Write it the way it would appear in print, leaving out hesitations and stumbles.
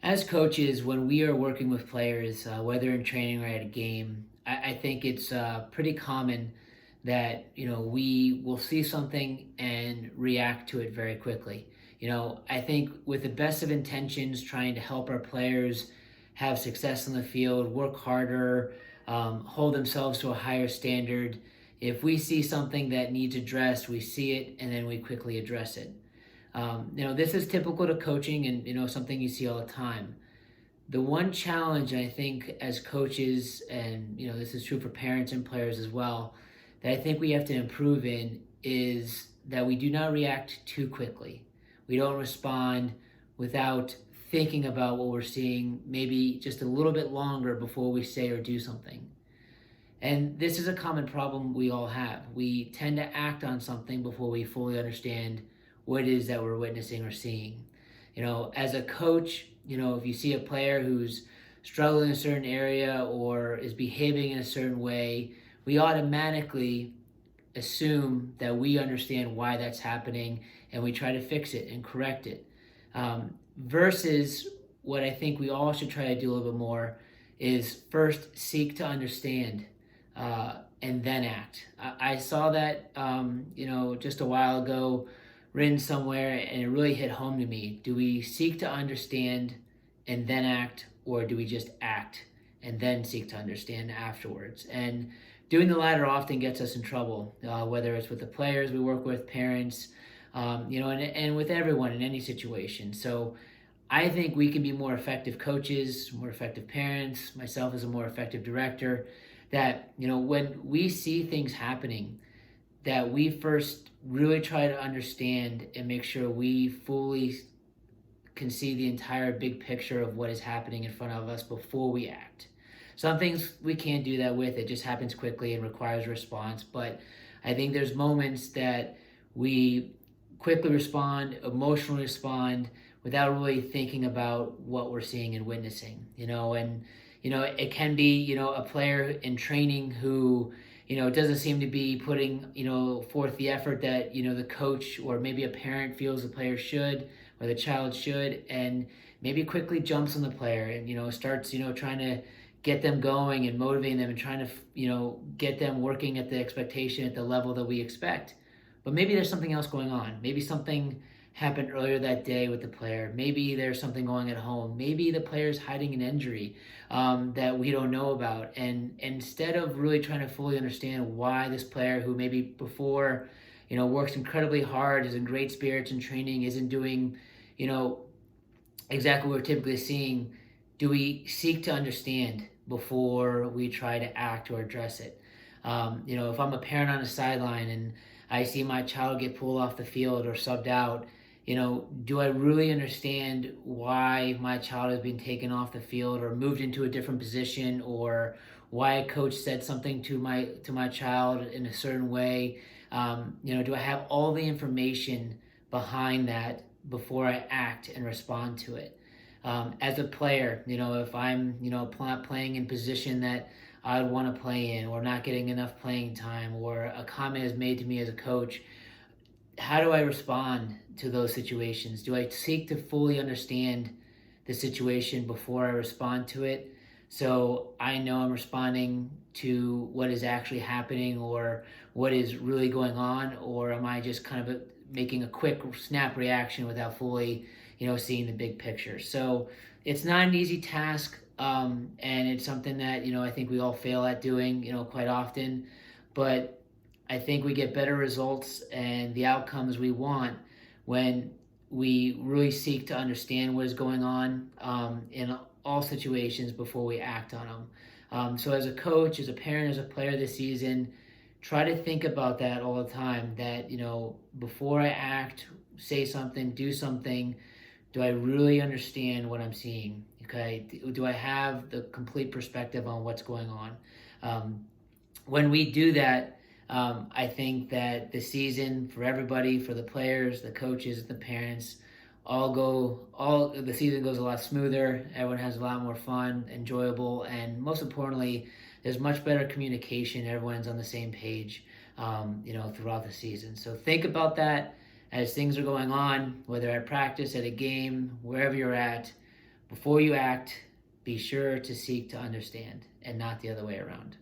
As coaches, when we are working with players, whether in training or at a game, I think it's pretty common that we will see something and react to it very quickly. I think with the best of intentions, trying to help our players have success on the field, work harder, hold themselves to a higher standard. If we see something that needs addressed, we see it and then we quickly address it. This is typical to coaching and something you see all the time. The one challenge I think as coaches, and this is true for parents and players as well, that I think we have to improve in is that we do not react too quickly. We don't respond without thinking about what we're seeing, maybe just a little bit longer before we say or do something. And this is a common problem we all have. We tend to act on something before we fully understand what it is that we're witnessing or seeing. As a coach, if you see a player who's struggling in a certain area or is behaving in a certain way, we automatically assume that we understand why that's happening and we try to fix it and correct it. Versus what I think we all should try to do a little bit more is first seek to understand and then act. I saw that, just a while ago written somewhere, and it really hit home to me. Do we seek to understand and then act, or do we just act and then seek to understand afterwards? And doing the latter often gets us in trouble, whether it's with the players we work with, parents, and with everyone in any situation. So I think we can be more effective coaches, more effective parents, myself as a more effective director, that, when we see things happening, that we first really try to understand and make sure we fully can see the entire big picture of what is happening in front of us before we act. Some things we can't do that with, it just happens quickly and requires a response. But I think there's moments that we quickly respond, emotionally respond, without really thinking about what we're seeing and witnessing. It can be, a player in training who doesn't seem to be putting, forth the effort that, the coach or maybe a parent feels the player should or the child should, and maybe quickly jumps on the player and, starts, trying to get them going and motivating them and trying to, get them working at the expectation at the level that we expect. But maybe there's something else going on. Maybe something happened earlier that day with the player. Maybe there's something going at home. Maybe the player's hiding an injury that we don't know about. And instead of really trying to fully understand why this player, who maybe before, works incredibly hard, is in great spirits and training, isn't doing, exactly what we're typically seeing, do we seek to understand before we try to act or address it? If I'm a parent on the sideline and I see my child get pulled off the field or subbed out, do I really understand why my child has been taken off the field or moved into a different position, or why a coach said something to my child in a certain way? Do I have all the information behind that before I act and respond to it? As a player, if I'm, playing in position that I would want to play in, or not getting enough playing time, or a comment is made to me as a coach, how do I respond to those situations? Do I seek to fully understand the situation before I respond to it, so I know I'm responding to what is actually happening or what is really going on? Or am I just kind of making a quick snap reaction without fully, seeing the big picture? So it's not an easy task, and it's something that, I think we all fail at doing, quite often. But I think we get better results and the outcomes we want when we really seek to understand what is going on in all situations before we act on them. So as a coach, as a parent, as a player this season, try to think about that all the time, that, before I act, say something, do something, do I really understand what I'm seeing? Okay, do I have the complete perspective on what's going on? When we do that, I think that the season for everybody, for the players, the coaches, the parents, the season goes a lot smoother. Everyone has a lot more fun, enjoyable, and most importantly, there's much better communication. Everyone's on the same page, throughout the season. So think about that as things are going on, whether at practice, at a game, wherever you're at. Before you act, be sure to seek to understand and not the other way around.